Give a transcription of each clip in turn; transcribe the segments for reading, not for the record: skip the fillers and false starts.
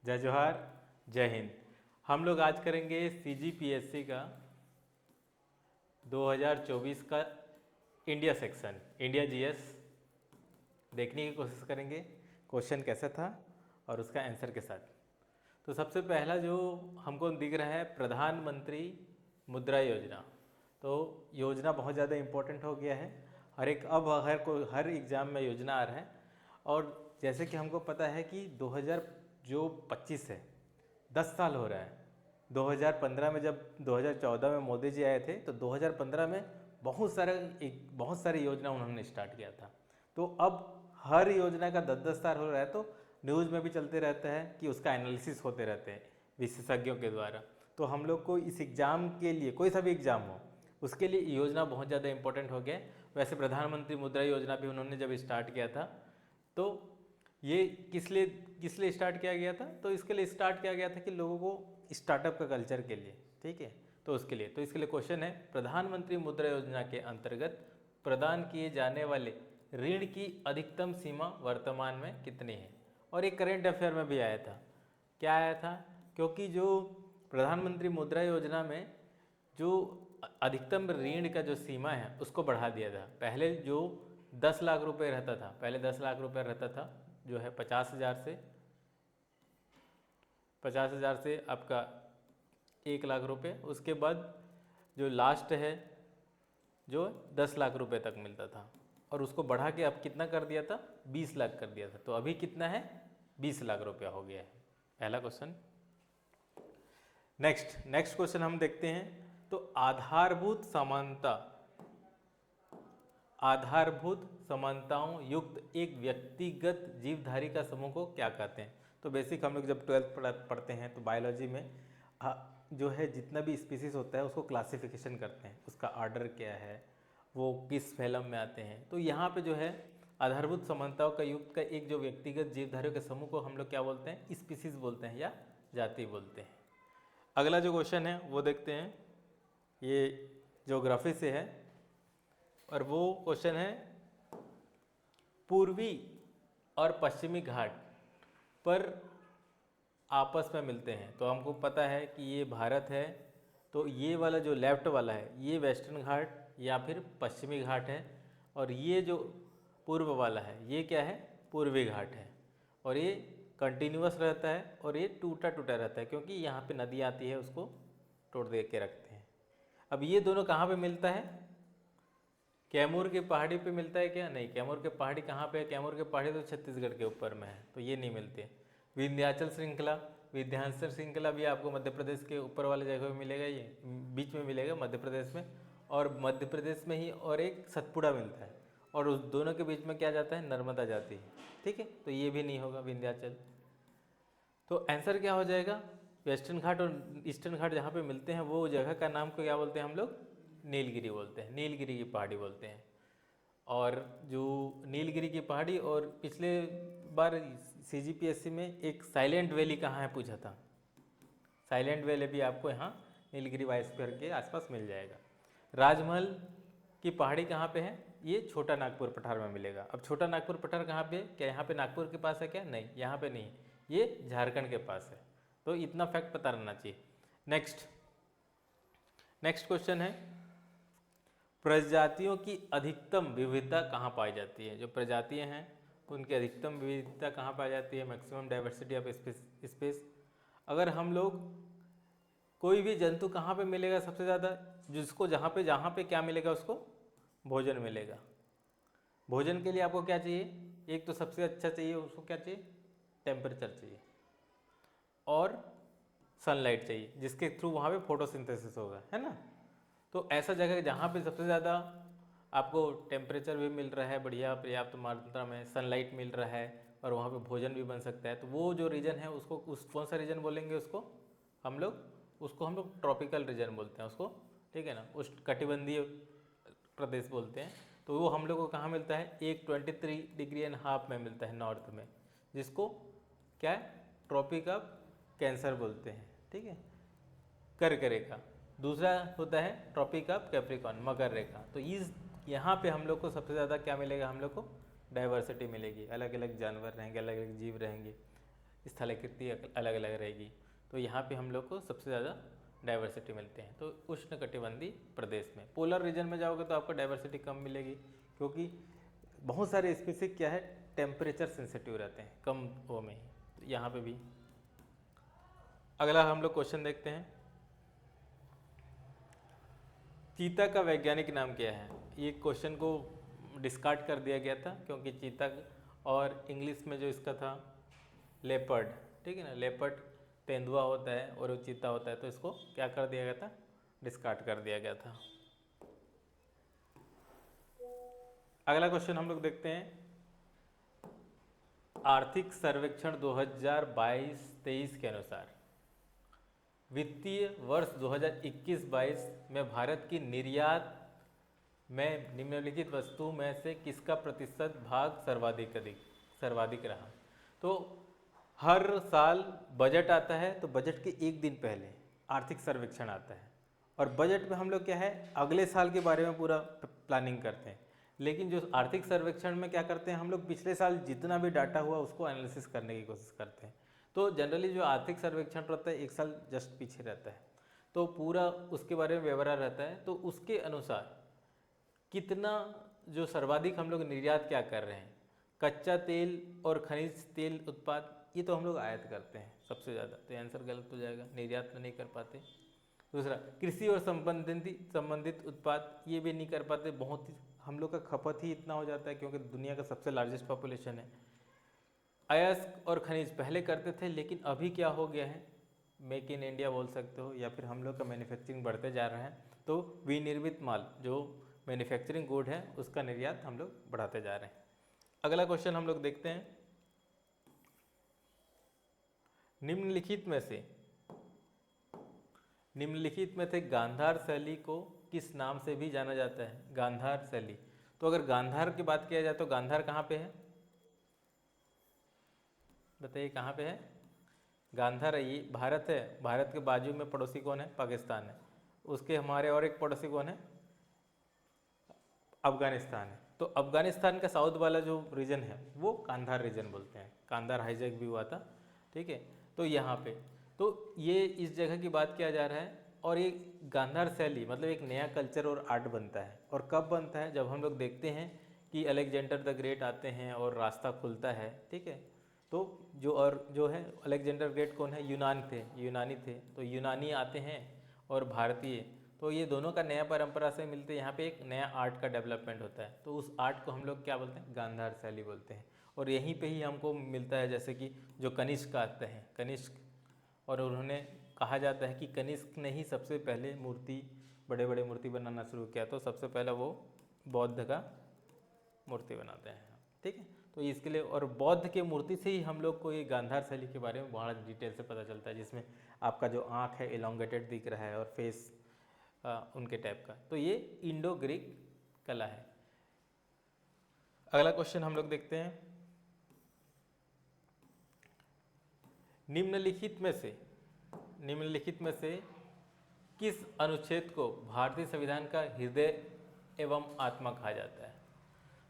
जय जोहार, जय हिंद। हम लोग आज करेंगे CGPSC का 2024 का इंडिया सेक्शन, इंडिया जीएस देखने की कोशिश करेंगे क्वेश्चन कैसा था और उसका आंसर के साथ। तो सबसे पहला जो हमको दिख रहा है प्रधानमंत्री मुद्रा योजना। तो योजना बहुत ज़्यादा इम्पोर्टेंट हो गया है, हर एग्ज़ाम में योजना आ रहा है। और जैसे कि हमको पता है कि 2025 है, 10 साल हो रहा है। 2015 में जब 2014 में मोदी जी आए थे तो 2015 में बहुत सारी योजना उन्होंने स्टार्ट किया था। तो अब हर योजना का 10-10 साल हो रहा है, तो न्यूज़ में भी चलते रहता है कि उसका एनालिसिस होते रहते हैं विशेषज्ञों के द्वारा। तो हम लोग को इस एग्ज़ाम के लिए, कोई सा भी एग्ज़ाम हो, उसके लिए योजना बहुत ज़्यादा इंपॉर्टेंट हो गया है। वैसे प्रधानमंत्री मुद्रा योजना भी उन्होंने जब स्टार्ट किया था, तो ये किस लिए स्टार्ट किया गया था? तो इसके लिए स्टार्ट किया गया था कि लोगों को स्टार्टअप का कल्चर के लिए, ठीक है। तो इसके लिए क्वेश्चन है, प्रधानमंत्री मुद्रा योजना के अंतर्गत प्रदान किए जाने वाले ऋण की अधिकतम सीमा वर्तमान में कितनी है? और एक करेंट अफेयर में भी आया था। क्या आया था? क्योंकि जो प्रधानमंत्री मुद्रा योजना में जो अधिकतम ऋण का जो सीमा है उसको बढ़ा दिया था। पहले जो 10 लाख रुपए रहता था, पहले 10 लाख रुपए रहता था, जो है 50,000 से आपका 1 लाख रुपए। उसके बाद जो लास्ट है जो 10 लाख रुपए तक मिलता था, और उसको बढ़ा के अब कितना कर दिया था? 20 लाख कर दिया था। तो अभी कितना है? 20 लाख रुपया हो गया है। पहला क्वेश्चन। नेक्स्ट क्वेश्चन हम देखते हैं। तो आधारभूत समानताओं युक्त एक व्यक्तिगत जीवधारी का समूह को क्या कहते हैं? तो बेसिक हम लोग जब 12th पढ़ते हैं तो बायोलॉजी में जो है जितना भी स्पीसीज होता है उसको क्लासिफिकेशन करते हैं, उसका ऑर्डर क्या है, वो किस फैलम में आते हैं। तो यहाँ पे जो है आधारभूत समानताओं का युक्त का एक जो व्यक्तिगत जीवधारियों के समूह को हम लोग क्या बोलते हैं? स्पीसीज बोलते हैं या जाति बोलते हैं। अगला जो क्वेश्चन है वो देखते हैं, ये ज्योग्राफी से है, और वो क्वेश्चन है पूर्वी और पश्चिमी घाट पर आपस में मिलते हैं। तो हमको पता है कि ये भारत है, तो ये वाला जो लेफ्ट वाला है ये वेस्टर्न घाट या फिर पश्चिमी घाट है, और ये जो पूर्व वाला है ये क्या है? पूर्वी घाट है। और ये कंटिन्यूअस रहता है और ये टूटा टूटा रहता है, क्योंकि यहाँ पे नदी आती है उसको तोड़ दे के रखते हैं। अब ये दोनों कहाँ पे मिलता है? कैमूर की पहाड़ी पे मिलता है क्या? नहीं। कैमूर की पहाड़ी कहाँ पे है? कैमूर की पहाड़ी तो छत्तीसगढ़ के ऊपर में है, तो ये नहीं मिलते। विंध्याचल श्रृंखला भी आपको मध्य प्रदेश के ऊपर वाले जगह में मिलेगा, ये बीच में मिलेगा मध्य प्रदेश में, और मध्य प्रदेश में ही और एक सतपुड़ा मिलता है, और उस दोनों के बीच में क्या जाता है? नर्मदा जाती है, ठीक है। तो ये भी नहीं होगा विंध्याचल। तो आंसर क्या हो जाएगा? वेस्टर्न घाट और ईस्टर्न घाट जहाँ पे मिलते हैं वो जगह का नाम को क्या बोलते हैं हम लोग? नीलगिरी बोलते हैं, नीलगिरी की पहाड़ी बोलते हैं। और जो नीलगिरी की पहाड़ी, और पिछले बार CGPSC में एक साइलेंट वैली कहाँ है पूछा था। साइलेंट वैली भी आपको यहाँ नीलगिरी बायोस्फीयर के आसपास मिल जाएगा। राजमहल की पहाड़ी कहाँ पे है? ये छोटा नागपुर पठार में मिलेगा। अब छोटा नागपुर पठार कहाँ पे है? क्या यहाँ पे नागपुर के पास है क्या? नहीं, यहाँ पे नहीं, ये झारखंड के पास है। तो इतना फैक्ट पता रहना चाहिए। नेक्स्ट क्वेश्चन है, प्रजातियों की अधिकतम विविधता कहाँ पाई जाती है? जो प्रजातियाँ हैं उनकी अधिकतम विविधता कहाँ पाई जाती है? Maximum diversity of space. अगर हम लोग कोई भी जंतु कहाँ पे मिलेगा सबसे ज़्यादा? जिसको जहाँ पे क्या मिलेगा? उसको भोजन मिलेगा। भोजन के लिए आपको क्या चाहिए? एक तो सबसे अच्छा चाहिए, उसको क्या चाहिए? टेम्परेचर चाहिए और सनलाइट चाहिए, जिसके थ्रू वहाँ पे फोटोसिंथेसिस होगा, है ना। तो ऐसा जगह जहाँ पे सबसे ज़्यादा आपको टेम्परेचर भी मिल रहा है बढ़िया पर्याप्त मात्रा में, सनलाइट मिल रहा है, और वहाँ पे भोजन भी बन सकता है, तो वो जो रीजन है उसको कौन सा रीजन बोलेंगे? हम लोग ट्रॉपिकल रीजन बोलते हैं उसको, ठीक है ना। उष्णकटिबंधीय प्रदेश बोलते हैं। तो वो हम लोग को कहाँ मिलता है? 123.5 में मिलता है नॉर्थ में, जिसको क्या है? ट्रॉपिक ऑफ कैंसर बोलते हैं, ठीक है, कर्क रेखा। दूसरा होता है ट्रॉपिक ऑफ कैप्रिकॉर्न, मकर रेखा। तो इस यहाँ पे हम लोग को सबसे ज़्यादा क्या मिलेगा? हम लोग को डाइवर्सिटी मिलेगी, अलग अलग जानवर रहेंगे, अलग अलग जीव रहेंगे, स्थलाकृति अलग अलग रहेगी। तो यहाँ पे हम लोग को सबसे ज़्यादा डाइवर्सिटी मिलते हैं। तो उष्णकटिबंधीय प्रदेश में, पोलर रीजन में जाओगे तो आपको डाइवर्सिटी कम मिलेगी, क्योंकि बहुत सारे स्पीसीज क्या है टेम्परेचर सेंसिटिव रहते हैं, कम वो में ही। तो यहाँ पे भी अगला हम लोग क्वेश्चन देखते हैं, चीता का वैज्ञानिक नाम क्या है। ये क्वेश्चन को डिस्कार्ड कर दिया गया था, क्योंकि चीता और इंग्लिश में जो इसका था लेपर्ड, ठीक है ना, लेपर्ड तेंदुआ होता है और वो चीता होता है, तो इसको क्या कर दिया गया था, डिस्कार्ड कर दिया गया था। अगला क्वेश्चन हम लोग देखते हैं, आर्थिक सर्वेक्षण 2022-23 के अनुसार वित्तीय वर्ष 2021-22 में भारत की निर्यात में निम्नलिखित वस्तु में से किसका प्रतिशत भाग सर्वाधिक रहा। तो हर साल बजट आता है, तो बजट के एक दिन पहले आर्थिक सर्वेक्षण आता है, और बजट में हम लोग क्या है अगले साल के बारे में पूरा प्लानिंग करते हैं। लेकिन जो आर्थिक सर्वेक्षण में क्या करते हैं हम लोग, पिछले साल जितना भी डाटा हुआ उसको एनालिसिस करने की कोशिश करते हैं। तो जनरली जो आर्थिक सर्वेक्षण रहता है एक साल जस्ट पीछे रहता है, तो पूरा उसके बारे में ब्यौरा रहता है। तो उसके अनुसार कितना जो सर्वाधिक हम लोग निर्यात क्या कर रहे हैं, कच्चा तेल और खनिज तेल उत्पाद, ये तो हम लोग आयात करते हैं सबसे ज़्यादा, तो आंसर गलत हो जाएगा, निर्यात में नहीं कर पाते। दूसरा, कृषि और संबंधित उत्पाद, ये भी नहीं कर पाते, बहुत ही हम लोग का खपत ही इतना हो जाता है, क्योंकि दुनिया का सबसे लार्जेस्ट पॉपुलेशन है। अयस्क और खनिज पहले करते थे, लेकिन अभी क्या हो गया है, मेक इन इंडिया बोल सकते हो, या फिर हम लोग का मैन्युफैक्चरिंग बढ़ते जा रहा है, तो विनिर्मित माल जो मैन्युफैक्चरिंग गुड है उसका निर्यात हम लोग बढ़ाते जा रहे हैं। अगला क्वेश्चन हम लोग देखते हैं, निम्नलिखित में से गांधार शैली को किस नाम से भी जाना जाता है। गांधार शैली, तो अगर गांधार की बात किया जाए तो गांधार कहाँ पे है, बताइए कहाँ पे है। गांधार है, ये भारत है, भारत के बाजू में पड़ोसी कौन है, पाकिस्तान है, उसके हमारे और एक पड़ोसी कौन है, अफगानिस्तान है। तो अफगानिस्तान का साउथ वाला जो रीजन है वो कांधार रीजन बोलते हैं, कांधार हाईजैक भी हुआ था, ठीक है। तो यहाँ पे तो ये इस जगह की बात किया जा रहा है, और ये गांधार शैली मतलब एक नया कल्चर और आर्ट बनता है। और कब बनता है, जब हम लोग देखते हैं कि अलेक्जेंडर द ग्रेट आते हैं और रास्ता खुलता है, ठीक है। तो जो है अलेक्जेंडर ग्रेट कौन है, यूनानी थे, तो यूनानी आते हैं और भारतीय, तो ये दोनों का नया परंपरा से मिलते हैं, यहाँ पे एक नया आर्ट का डेवलपमेंट होता है। तो उस आर्ट को हम लोग क्या बोलते हैं, गांधार शैली बोलते हैं। और यहीं पे ही हमको मिलता है, जैसे कि जो कनिष्क आते हैं, कनिष्क, और उन्होंने कहा जाता है कि कनिष्क ने ही सबसे पहले बड़े बड़े मूर्ति बनाना शुरू किया, तो सबसे पहले वो बौद्ध का मूर्ति बनाते हैं, ठीक है। तो इसके लिए, और बौद्ध के मूर्ति से ही हम लोग को ये गांधार शैली के बारे में बहुत डिटेल से पता चलता है, जिसमें आपका जो आँख है एलोंगेटेड दिख रहा है और फेस उनके टाइप का, तो ये इंडो ग्रीक कला है। अगला क्वेश्चन हम लोग देखते हैं, निम्नलिखित में से किस अनुच्छेद को भारतीय संविधान का हृदय एवं आत्मा कहा जाता है।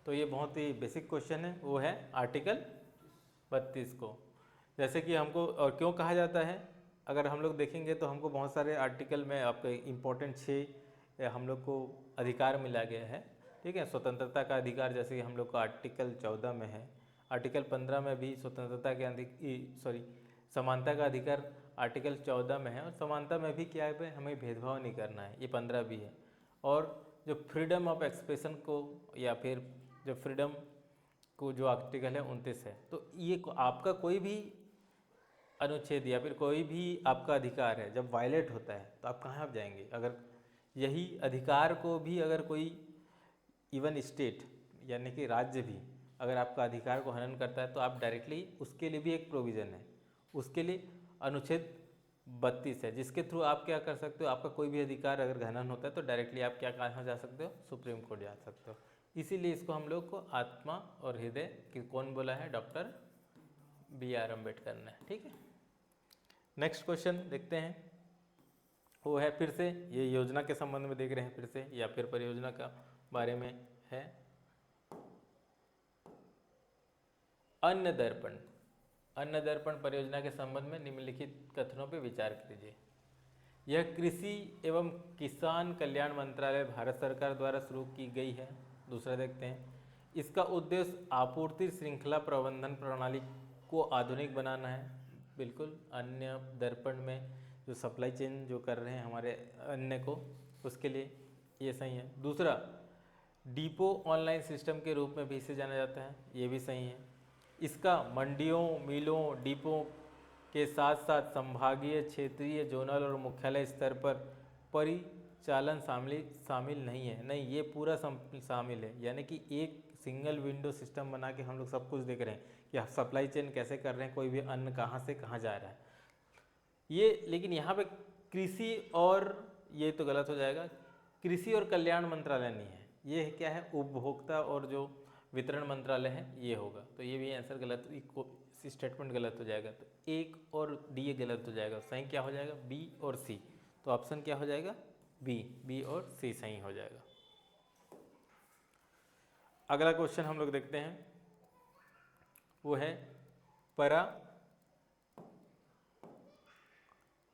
तो ये बहुत ही बेसिक क्वेश्चन है, वो है आर्टिकल 32 को। जैसे कि हमको और क्यों कहा जाता है, अगर हम लोग देखेंगे तो हमको बहुत सारे आर्टिकल में आपके इम्पोर्टेंट 6 हम लोग को अधिकार मिला गया है, ठीक है। स्वतंत्रता का अधिकार जैसे कि हम लोग को आर्टिकल 14 में है, आर्टिकल 15 में भी स्वतंत्रता के समानता का अधिकार आर्टिकल 14 में है, और समानता में भी क्या है, हमें भेदभाव नहीं करना है, ये 15 भी है। और जो फ्रीडम ऑफ एक्सप्रेशन को, या फिर जो फ्रीडम को जो आर्टिकल है 29 है। तो ये आपका कोई भी अनुच्छेद या फिर कोई भी आपका अधिकार है जब वायलेट होता है तो आप कहाँ जाएंगे, अगर यही अधिकार को भी अगर कोई इवन स्टेट यानी कि राज्य भी अगर आपका अधिकार को हनन करता है, तो आप डायरेक्टली, उसके लिए भी एक प्रोविज़न है, उसके लिए अनुच्छेद 32 है, जिसके थ्रू आप क्या कर सकते हो, आपका कोई भी अधिकार अगर हनन होता है तो डायरेक्टली आप क्या कहाँ जा सकते हो, सुप्रीम कोर्ट जा सकते हो। इसीलिए इसको हम लोग को आत्मा और हृदय की कौन बोला है, डॉक्टर BR अम्बेडकर ने, ठीक है। नेक्स्ट क्वेश्चन देखते हैं, वो है फिर से ये योजना के संबंध में देख रहे हैं फिर से, या फिर परियोजना का बारे में है। अन्न दर्पण, अन्न दर्पण परियोजना के संबंध में निम्नलिखित कथनों पर विचार कीजिए। यह कृषि एवं किसान कल्याण मंत्रालय भारत सरकार द्वारा शुरू की गई है। दूसरा देखते हैं, इसका उद्देश्य आपूर्ति श्रृंखला प्रबंधन प्रणाली को आधुनिक बनाना है। बिल्कुल, अन्न दर्पण में जो सप्लाई चेन जो कर रहे हैं हमारे अन्न को, उसके लिए ये सही है। दूसरा, डिपो ऑनलाइन सिस्टम के रूप में भी इसे जाना जाता है, ये भी सही है। इसका मंडियों, मिलों, डिपो के साथ साथ संभागीय, क्षेत्रीय, जोनल और मुख्यालय स्तर पर परिचालन शामिल नहीं है। नहीं, ये पूरा शामिल है, यानी कि एक सिंगल विंडो सिस्टम बना के हम लोग सब कुछ देख रहे हैं कि सप्लाई चेन कैसे कर रहे हैं, कोई भी अन्न कहाँ से कहाँ जा रहा है ये। लेकिन यहाँ पे कृषि और, ये तो गलत हो जाएगा, कृषि और कल्याण मंत्रालय नहीं है, ये क्या है, उपभोक्ता और जो वितरण मंत्रालय है ये होगा। तो ये भी आंसर गलत, स्टेटमेंट गलत हो जाएगा। तो एक और डी ये गलत हो जाएगा। सही क्या हो जाएगा, बी और सी। तो ऑप्शन क्या हो जाएगा, बी और सी सही हो जाएगा। अगला क्वेश्चन हम लोग देखते हैं, वो है परा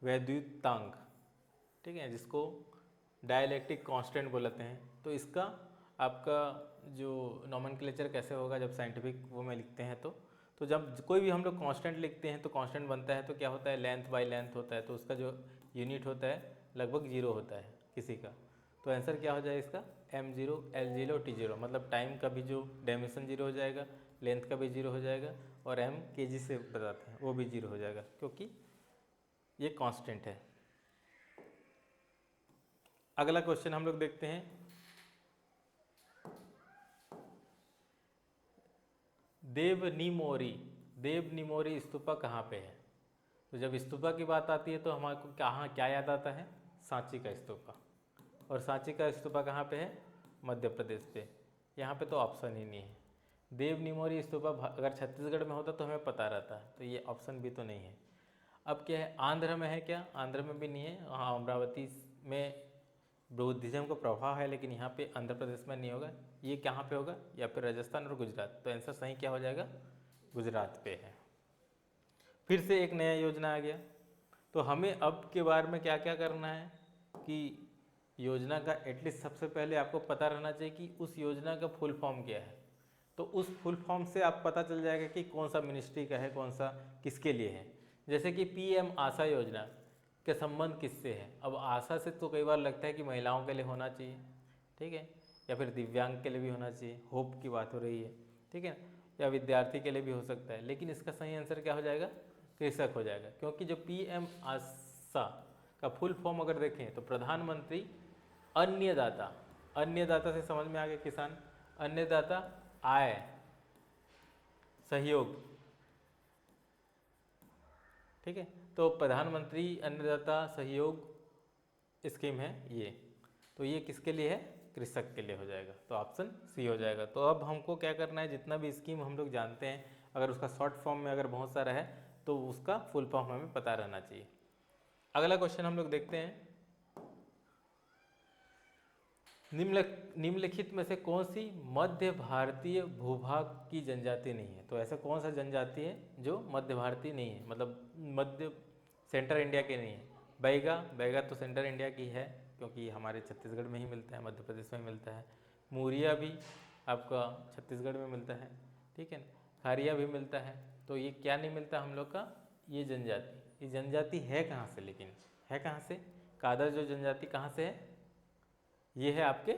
वैद्युतांक, ठीक है, जिसको डायलैक्ट्रिक कांस्टेंट बोलते हैं। तो इसका आपका जो नॉमेनक्लेचर कैसे होगा जब साइंटिफिक वो में लिखते हैं, तो जब कोई भी हम लोग कांस्टेंट लिखते हैं तो कांस्टेंट बनता है तो क्या होता है, लेंथ बाय लेंथ होता है। तो उसका जो यूनिट होता है लगभग 0 होता है किसी का। तो आंसर क्या हो जाएगा इसका, m0, l0, t0, मतलब टाइम का भी जो डायमेंशन 0 हो जाएगा, लेंथ का भी 0 हो जाएगा, और m kg से बताते हैं वो भी 0 हो जाएगा, क्योंकि ये कांस्टेंट है। अगला क्वेश्चन हम लोग देखते हैं, देवनिमोरी स्तूपा कहाँ पे है। तो जब स्तूपा की बात आती है तो हमारे को कहाँ क्या याद आता है, सांची का स्तूपा। और सांची का स्तूपा कहाँ पे है, मध्य प्रदेश पे। यहाँ पे तो ऑप्शन ही नहीं है। देवनिमोरी स्तूपा अगर छत्तीसगढ़ में होता तो हमें पता रहता, तो ये ऑप्शन भी तो नहीं है। अब क्या है, आंध्र में है क्या, आंध्र में भी नहीं है। हाँ, अमरावती में बुद्धिज्म का प्रभाव है, लेकिन यहाँ पे आंध्र प्रदेश में नहीं होगा। ये कहाँ पे होगा, या फिर राजस्थान और गुजरात। तो आंसर सही क्या हो जाएगा, गुजरात पे है। फिर से एक नया योजना आ गया। तो हमें अब के बारे में क्या क्या करना है कि योजना का एटलीस्ट सबसे पहले आपको पता रहना चाहिए कि उस योजना का फुल फॉर्म क्या है। तो उस फुल फॉर्म से आप पता चल जाएगा कि कौन सा मिनिस्ट्री का है, कौन सा किसके लिए है। जैसे कि PM आशा योजना के संबंध किससे है। अब आशा से तो कई बार लगता है कि महिलाओं के लिए होना चाहिए, ठीक है, या फिर दिव्यांग के लिए भी होना चाहिए, होप की बात हो रही है, ठीक है, या विद्यार्थी के लिए भी हो सकता है। लेकिन इसका सही आंसर क्या हो जाएगा, कृषक हो जाएगा। क्योंकि जो PM आशा का फुल फॉर्म अगर देखें तो प्रधानमंत्री अन्नदाता, अन्नदाता से समझ में आ गया किसान, अन्नदाता आय सहयोग, ठीक है। तो प्रधानमंत्री अन्नदाता सहयोग स्कीम है ये। तो ये किसके लिए है, कृषक के लिए हो जाएगा। तो ऑप्शन सी हो जाएगा। तो अब हमको क्या करना है, जितना भी स्कीम हम लोग जानते हैं अगर उसका शॉर्ट फॉर्म में अगर बहुत सारा है तो उसका फुल फॉर्म हमें पता रहना चाहिए। अगला क्वेश्चन हम लोग देखते हैं, निम्नलिखित में से कौन सी मध्य भारतीय भूभाग की जनजाति नहीं है। तो ऐसा कौन सा जनजाति है जो मध्य भारतीय नहीं है, मतलब मध्य सेंट्रल इंडिया के नहीं है। बैगा तो सेंट्रल इंडिया की है, क्योंकि हमारे छत्तीसगढ़ में ही मिलता है, मध्य प्रदेश में मिलता है। मूरिया भी आपका छत्तीसगढ़ में मिलता है, ठीक है। खारिया भी मिलता है। तो ये क्या नहीं मिलता हम लोग का, ये जनजाति। ये जनजाति है कहाँ से, लेकिन है कहाँ से, कादर जो जनजाति कहाँ से है, ये है आपके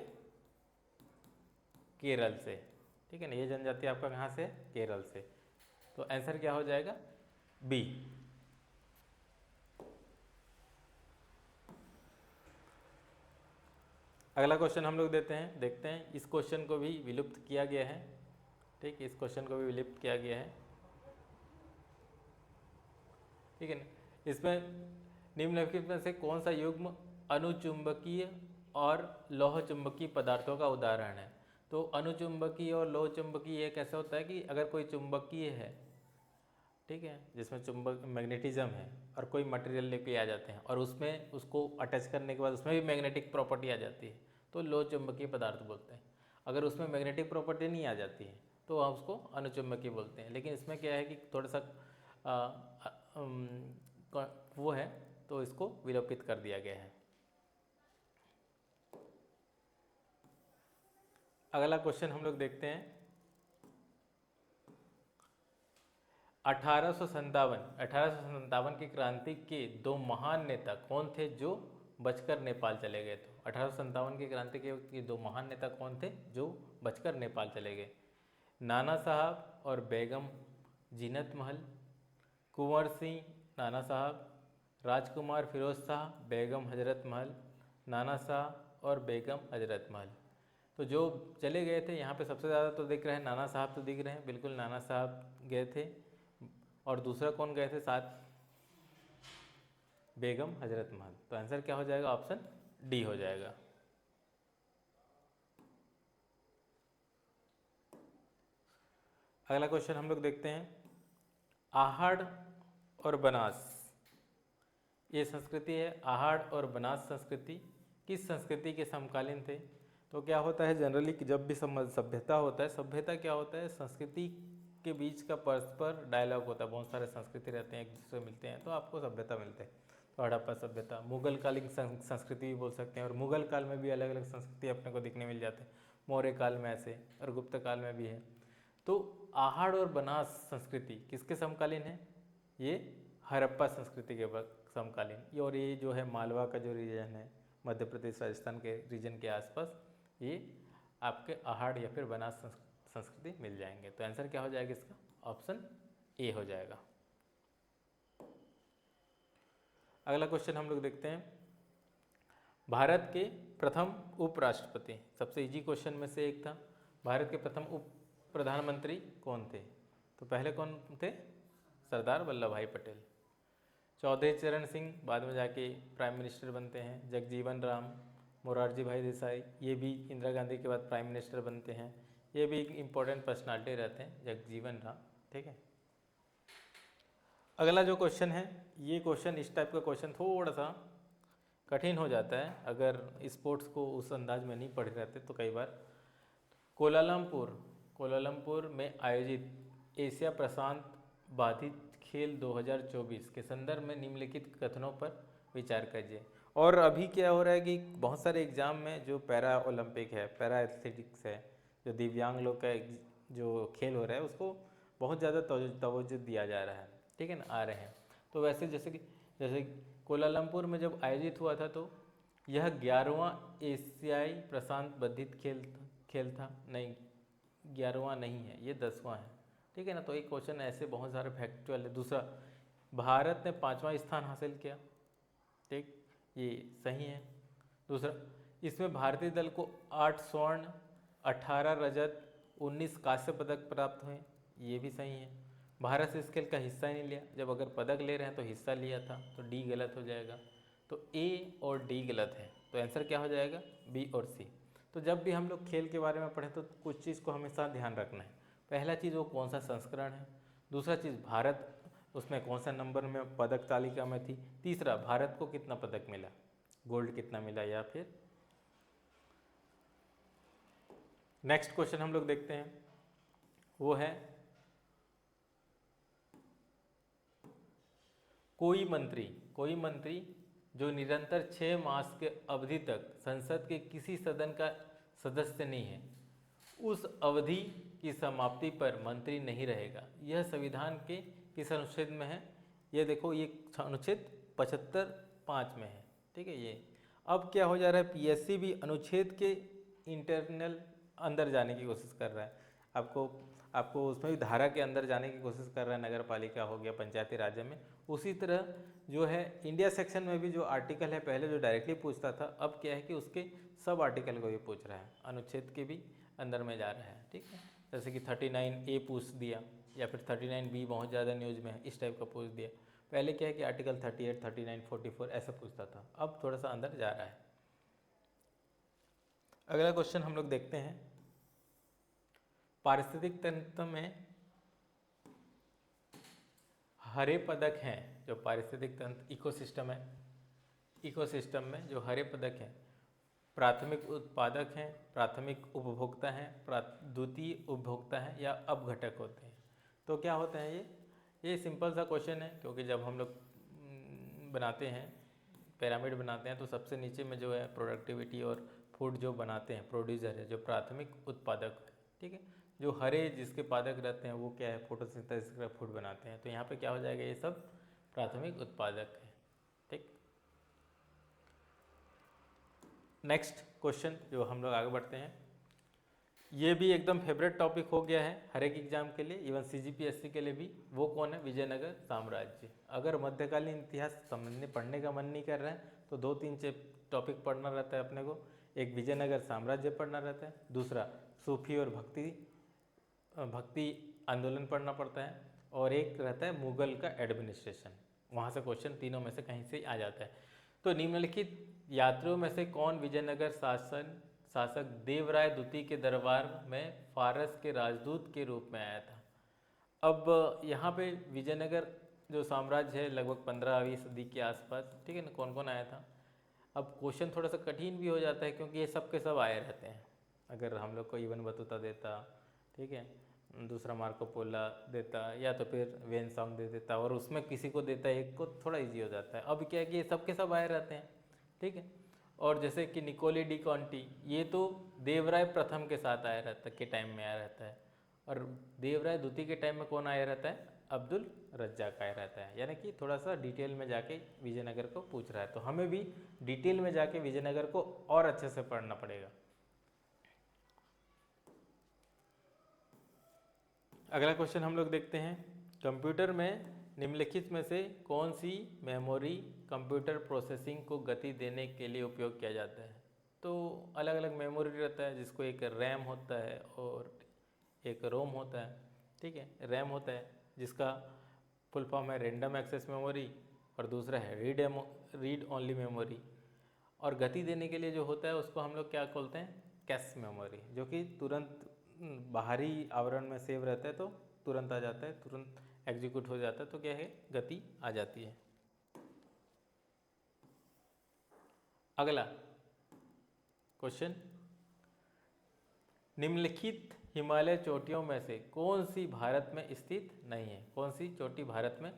केरल से, ठीक है ना। ये जनजाति आपका कहाँ से, केरल से। तो आंसर क्या हो जाएगा, बी। अगला क्वेश्चन हम लोग देखते हैं। इस क्वेश्चन को भी विलुप्त किया गया है, ठीक है, इस क्वेश्चन को भी विलुप्त किया गया है, ठीक है ना। इसमें निम्नलिखित में से कौन सा युग्म अनुचुंबकीय और लौह चुंबकीय पदार्थों का उदाहरण है। तो अनुचुंबकीय और लौह चुंबकीय ये कैसे होता है कि अगर कोई चुंबकीय है, ठीक है, जिसमें चुंबक मैग्नेटिज्म है, और कोई मटेरियल लेके आ जाते हैं और उसमें उसको अटैच करने के बाद उसमें भी मैग्नेटिक प्रॉपर्टी आ जाती है, तो लौह चुंबकीय पदार्थ बोलते हैं। अगर उसमें मैग्नेटिक प्रॉपर्टी नहीं आ जाती है तो हम उसको अनुचुंबकीय बोलते हैं। लेकिन इसमें क्या है कि थोड़ा सा वो है, तो इसको विलोपित कर दिया गया है। अगला क्वेश्चन हम लोग देखते हैं। 1857 की क्रांति के दो महान नेता कौन थे जो बचकर नेपाल चले गए? तो 1857 की क्रांति के दो महान नेता कौन थे जो बचकर नेपाल चले गए? नाना साहब और बेगम जीनत महल, कुंवर सिंह नाना साहब, राजकुमार फिरोज शाह, बेगम हजरत महल, नाना शाह और बेगम हजरत महल। तो जो चले गए थे यहाँ पे सबसे ज़्यादा तो दिख रहे हैं नाना साहब, तो दिख रहे हैं, बिल्कुल नाना साहब गए थे। और दूसरा कौन गए थे साथ? बेगम हजरत महल। तो आंसर क्या हो जाएगा? ऑप्शन डी हो जाएगा। अगला क्वेश्चन हम लोग देखते हैं। आहड़ और बनास, ये संस्कृति है। आहड़ और बनास संस्कृति किस संस्कृति के समकालीन थे? तो क्या होता है जनरली कि जब भी सभ्यता होता है, सभ्यता क्या होता है? संस्कृति के बीच का परस्पर डायलॉग होता है। बहुत सारे संस्कृति रहते हैं, एक दूसरे से मिलते हैं, तो आपको सभ्यता मिलते हैं। तो हड़प्पा सभ्यता, मुगल कालीन संस्कृति भी बोल सकते हैं, और मुगल काल में भी अलग अलग संस्कृति अपने को दिखने मिल जाते हैं। मौर्य काल में ऐसे, और गुप्त काल में भी है। तो आहड़ और बनास संस्कृति किसके समकालीन है? ये हड़प्पा संस्कृति के समकालीन। ये और ये जो है मालवा का जो रीजन है, मध्य प्रदेश राजस्थान के रीजन के आसपास, ये आपके आहड़ या फिर बनास संस्कृति मिल जाएंगे। तो आंसर क्या हो जाएगा इसका? ऑप्शन ए हो जाएगा। अगला क्वेश्चन हम लोग देखते हैं। भारत के प्रथम उपराष्ट्रपति, सबसे इजी क्वेश्चन में से एक था। भारत के प्रथम उप प्रधानमंत्री कौन थे? तो पहले कौन थे? सरदार वल्लभ भाई पटेल। चौधरी चरण सिंह बाद में जाके प्राइम मिनिस्टर बनते हैं। जगजीवन राम, मोरारजी भाई देसाई, ये भी इंदिरा गांधी के बाद प्राइम मिनिस्टर बनते हैं। ये भी एक इम्पोर्टेंट पर्सनालिटी रहते हैं, जगजीवन राम। ठीक है। अगला जो क्वेश्चन है, ये क्वेश्चन, इस टाइप का क्वेश्चन थोड़ा सा कठिन हो जाता है अगर स्पोर्ट्स को उस अंदाज में नहीं पढ़े रहते तो कई बार। कोलालमपुर में आयोजित एशिया प्रशांत बाधित खेल 2024 के संदर्भ में निम्नलिखित कथनों पर विचार कीजिए। और अभी क्या हो रहा है कि बहुत सारे एग्जाम में जो पैरा ओलंपिक है, पैरा एथलेटिक्स है, जो दिव्यांग लोग का जो खेल हो रहा है, उसको बहुत ज़्यादा तवज्जो दिया जा रहा है। ठीक है ना, आ रहे हैं। तो वैसे जैसे कोलालमपुर में जब आयोजित हुआ था, तो यह 11वां एशियाई प्रशांत बाधित खेल था। नहीं, 11वां नहीं है, ये 10वां है। ठीक है ना। तो एक क्वेश्चन ऐसे बहुत सारे फैक्चुअल है। दूसरा, भारत ने 5वां स्थान हासिल किया। ठीक, ये सही है। दूसरा, इसमें भारतीय दल को 8 स्वर्ण, 18 रजत, 19 कांस्य पदक प्राप्त हुए। ये भी सही है। भारत इस खेल का हिस्सा ही नहीं लिया। जब अगर पदक ले रहे हैं तो हिस्सा लिया था, तो डी गलत हो जाएगा। तो ए और डी गलत है। तो आंसर क्या हो जाएगा? बी और सी। तो जब भी हम लोग खेल के बारे में पढ़ें तो कुछ चीज़ को हमेशा ध्यान रखना है। पहला चीज़, वो कौन सा संस्करण है। दूसरा चीज़, भारत उसमें कौन सा नंबर में पदक तालिका में थी। तीसरा, भारत को कितना पदक मिला, गोल्ड कितना मिला। या फिर नेक्स्ट क्वेश्चन हम लोग देखते हैं, वो है कोई मंत्री जो निरंतर 6 मास के अवधि तक संसद के किसी सदन का सदस्य नहीं है, उस अवधि की समाप्ति पर मंत्री नहीं रहेगा। यह संविधान के किस अनुच्छेद में है? ये देखो, ये अनुच्छेद 75(5) में है। ठीक है। ये अब क्या हो जा रहा है, पीएससी भी अनुच्छेद के इंटरनल अंदर जाने की कोशिश कर रहा है। आपको उसमें भी धारा के अंदर जाने की कोशिश कर रहा है। नगर पालिका हो गया, पंचायती राज्य में। उसी तरह जो है इंडिया सेक्शन में भी जो आर्टिकल है, पहले जो डायरेक्टली पूछता था, अब क्या है कि उसके सब आर्टिकल को भी पूछ रहा है, अनुच्छेद के भी अंदर में जा रहा है। ठीक है। जैसे कि 39A पूछ दिया, या फिर 39B बहुत ज़्यादा न्यूज़ में है, इस टाइप का पूछ दिया। पहले क्या है कि आर्टिकल 38, 39, 44 ऐसा पूछता था, अब थोड़ा सा अंदर जा रहा है। अगला क्वेश्चन हम लोग देखते हैं। पारिस्थितिक तंत्र में हरे पदक हैं, जो पारिस्थितिक तंत्र इकोसिस्टम है, इकोसिस्टम में जो हरे पदक हैं, प्राथमिक उत्पादक हैं, प्राथमिक उपभोक्ता हैं, द्वितीय उपभोक्ता हैं, या अपघटक होते हैं। तो क्या होते हैं ये? ये सिंपल सा क्वेश्चन है, क्योंकि जब हम लोग बनाते हैं पिरामिड बनाते हैं तो सबसे नीचे में जो है प्रोडक्टिविटी और फूड जो बनाते हैं प्रोड्यूसर है, जो प्राथमिक उत्पादक है, ठीक है, जो हरे जिसके पादक रहते हैं वो क्या है फोटोसिंथेसिस का फूड बनाते हैं, तो यहाँ पे क्या हो जाएगा, ये सब प्राथमिक उत्पादक है। ठीक, नेक्स्ट क्वेश्चन जो हम लोग आगे बढ़ते हैं, ये भी एकदम फेवरेट टॉपिक हो गया है हर एक एग्जाम के लिए, इवन CGPSC के लिए भी। वो कौन है, विजयनगर साम्राज्य। अगर मध्यकालीन इतिहास समझने पढ़ने का मन नहीं कर रहा है तो 2-3 टॉपिक पढ़ना रहता है अपने को। एक विजयनगर साम्राज्य पढ़ना रहता है, दूसरा सूफी और भक्ति आंदोलन पढ़ना पड़ता है, और एक रहता है मुगल का एडमिनिस्ट्रेशन। वहाँ से क्वेश्चन तीनों में से कहीं से आ जाता है। तो निम्नलिखित यात्रियों में से कौन विजयनगर शासक देवराय द्वितीय के दरबार में फारस के राजदूत के रूप में आया था? अब यहाँ पे विजयनगर जो साम्राज्य है लगभग 15वीं सदी के आसपास, ठीक है ना, कौन कौन आया था। अब क्वेश्चन थोड़ा सा कठिन भी हो जाता है क्योंकि ये सब के सब आए रहते हैं। अगर हम लोग को इबन बतूता देता, ठीक है, दूसरा मार्को पोला देता, या तो फिर वेन सॉन्ग दे देता और उसमें किसी को देता एक को, थोड़ा इजी हो जाता है। अब क्या है कि ये सब के सब आए रहते हैं, ठीक है। और जैसे कि निकोले डी कॉन्टी, ये तो देवराय प्रथम के साथ आया रहता के टाइम में आया रहता है, और देवराय द्वितीय के टाइम में कौन आया रहता है, अब्दुल रज्जाक आया रहता है। यानी कि थोड़ा सा डिटेल में जाके विजयनगर को पूछ रहा है, तो हमें भी डिटेल में जाके विजयनगर को और अच्छे से पढ़ना पड़ेगा। अगला क्वेश्चन हम लोग देखते हैं, कंप्यूटर में निम्नलिखित में से कौन सी मेमोरी कंप्यूटर प्रोसेसिंग को गति देने के लिए उपयोग किया जाता है? तो अलग अलग मेमोरी रहता है, जिसको एक रैम होता है और एक रोम होता है, ठीक है। रैम होता है जिसका फुल फॉर्म है रैंडम एक्सेस मेमोरी, और दूसरा है रीड ओनली मेमोरी। और गति देने के लिए जो होता है उसको हम लोग क्या बोलते हैं, कैश मेमोरी, जो कि तुरंत बाहरी आवरण में सेव रहता है तो तुरंत आ जाता है, तुरंत एग्जीक्यूट हो जाता है, तो क्या है, गति आ जाती है। अगला क्वेश्चन, निम्नलिखित हिमालय चोटियों में से कौन सी भारत में स्थित नहीं है? कौन सी चोटी भारत में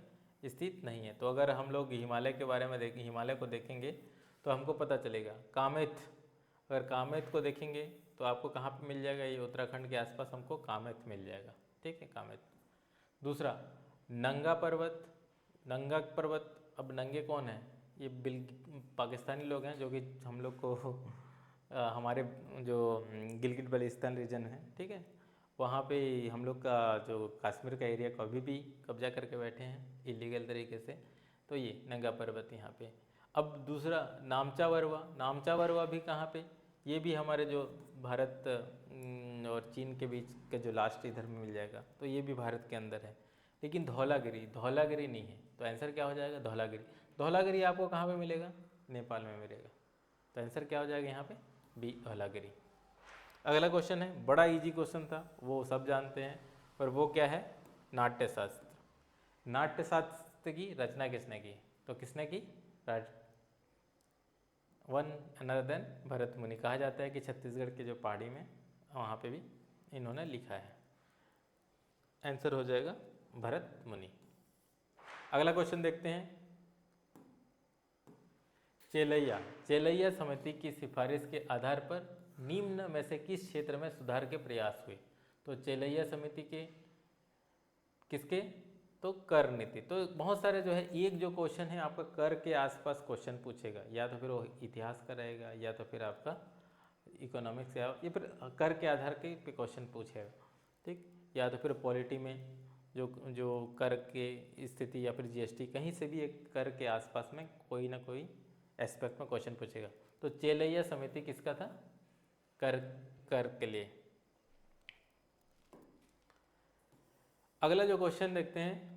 स्थित नहीं है? तो अगर हम लोग हिमालय के बारे में देखें, हिमालय को देखेंगे तो हमको पता चलेगा कामेत। अगर कामेत को देखेंगे तो आपको कहाँ पे मिल जाएगा, ये उत्तराखंड के आसपास हमको कामेत मिल जाएगा, ठीक है, कामेत। दूसरा नंगा पर्वत, नंगा पर्वत, अब नंगे कौन है, ये पाकिस्तानी लोग हैं, जो कि हम लोग को हमारे जो गिलगित बल्तिस्तान रीजन है, ठीक है, वहाँ पे हम लोग का जो कश्मीर का एरिया को अभी भी कब्जा करके बैठे हैं इलीगल तरीके से, तो ये नंगा पर्वत यहाँ पे। अब दूसरा नामचा वरवा, नामचा वरवा भी कहाँ पे, ये भी हमारे जो भारत और चीन के बीच का जो लास्ट इधर में मिल जाएगा, तो ये भी भारत के अंदर है। लेकिन धौलागिरी, धौलागिरी नहीं है, तो आंसर क्या हो जाएगा, धौलागिरी। धौलागिरी आपको कहाँ पे मिलेगा, नेपाल में मिलेगा, तो आंसर क्या हो जाएगा यहाँ पे, बी धौलागिरी। अगला क्वेश्चन है, बड़ा इजी क्वेश्चन था, वो सब जानते हैं, पर वो क्या है, नाट्यशास्त्र। नाट्यशास्त्र की रचना किसने की? तो किसने की, वन अनदर देन भरत मुनि। कहा जाता है कि छत्तीसगढ़ के जो पहाड़ी में वहाँ पे भी इन्होंने लिखा है। आंसर हो जाएगा भरत मुनि। अगला क्वेश्चन देखते हैं, चेलैया समिति की सिफारिश के आधार पर निम्न में से किस क्षेत्र में सुधार के प्रयास हुए? तो चेलैया समिति के किसके, तो कर नीति। तो बहुत सारे जो है, एक जो क्वेश्चन है आपका कर के आसपास क्वेश्चन पूछेगा, या तो फिर वो इतिहास का रहेगा, या तो फिर आपका इकोनॉमिक्स, या फिर कर के आधार के पे क्वेश्चन पूछेगा, ठीक, या तो फिर पॉलिटी में जो जो कर के स्थिति, या फिर जीएसटी, कहीं से भी एक कर के आसपास में कोई ना कोई एस्पेक्ट में क्वेश्चन पूछेगा। तो चेलैया समिति किसका था, कर के लिए। अगला जो क्वेश्चन देखते हैं,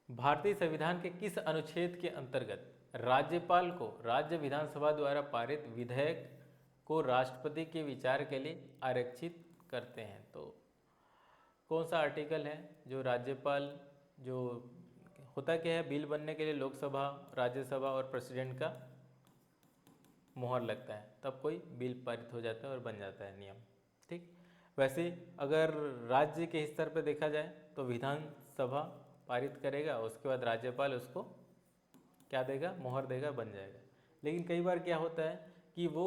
भारतीय संविधान के किस अनुच्छेद के अंतर्गत राज्यपाल को राज्य विधानसभा द्वारा पारित विधेयक को राष्ट्रपति के विचार के लिए आरक्षित करते हैं? तो कौन सा आर्टिकल है जो राज्यपाल, जो होता क्या है, बिल बनने के लिए लोकसभा, राज्यसभा और प्रेसिडेंट का मोहर लगता है, तब कोई बिल पारित हो जाता है और बन जाता है नियम, ठीक। वैसे अगर राज्य के स्तर पर देखा जाए तो विधानसभा पारित करेगा, उसके बाद राज्यपाल उसको क्या देगा, मोहर देगा, बन जाएगा। लेकिन कई बार क्या होता है कि वो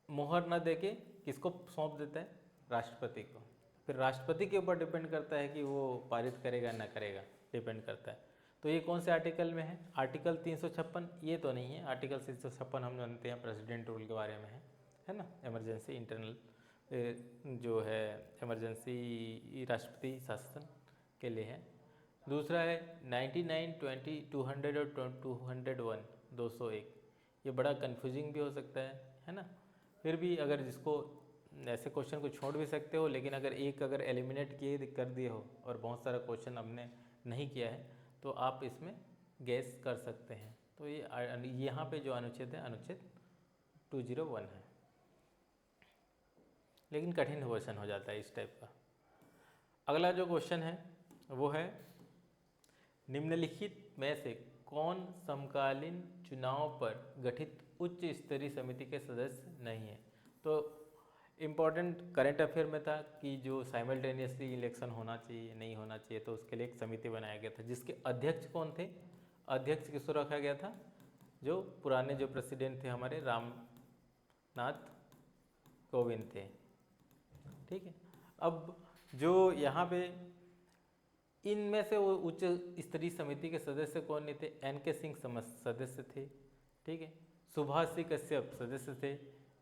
मोहर न देके किसको सौंप देता है, राष्ट्रपति को। फिर राष्ट्रपति के ऊपर डिपेंड करता है कि वो पारित करेगा ना करेगा, डिपेंड करता है। तो ये कौन से आर्टिकल में है, आर्टिकल 356, ये तो नहीं है। आर्टिकल 356 हम जानते हैं प्रेसिडेंट रूल के बारे में है ना, इमरजेंसी इंटरनल जो है इमरजेंसी राष्ट्रपति शासन के लिए है। दूसरा है 99, 20, 200 और 201, 201। ये बड़ा कन्फ्यूजिंग भी हो सकता है ना। फिर भी अगर जिसको ऐसे क्वेश्चन को छोड़ भी सकते हो, लेकिन अगर एलिमिनेट किए कर दिए हो और बहुत सारा क्वेश्चन हमने नहीं किया है तो आप इसमें गैस कर सकते हैं। तो ये यहाँ पे जो अनुच्छेद है, अनुच्छेद 201 है, लेकिन कठिन क्वेश्चन हो जाता है इस टाइप का। अगला जो क्वेश्चन है वो है, निम्नलिखित में से कौन समकालीन चुनाव पर गठित उच्च स्तरीय समिति के सदस्य नहीं है। तो इम्पॉर्टेंट करंट अफेयर में था कि जो साइमल्टेनियसली इलेक्शन होना चाहिए नहीं होना चाहिए, तो उसके लिए एक समिति बनाया गया था जिसके अध्यक्ष कौन थे, अध्यक्ष किसको रखा गया था, जो पुराने जो प्रेसिडेंट थे हमारे रामनाथ कोविंद थे। ठीक है। अब जो यहाँ पे इनमें से वो उच्च स्तरीय समिति के सदस्य कौन नहीं थे, NK सिंह सदस्य थे। ठीक है। सुभाष सिंह कश्यप सदस्य थे,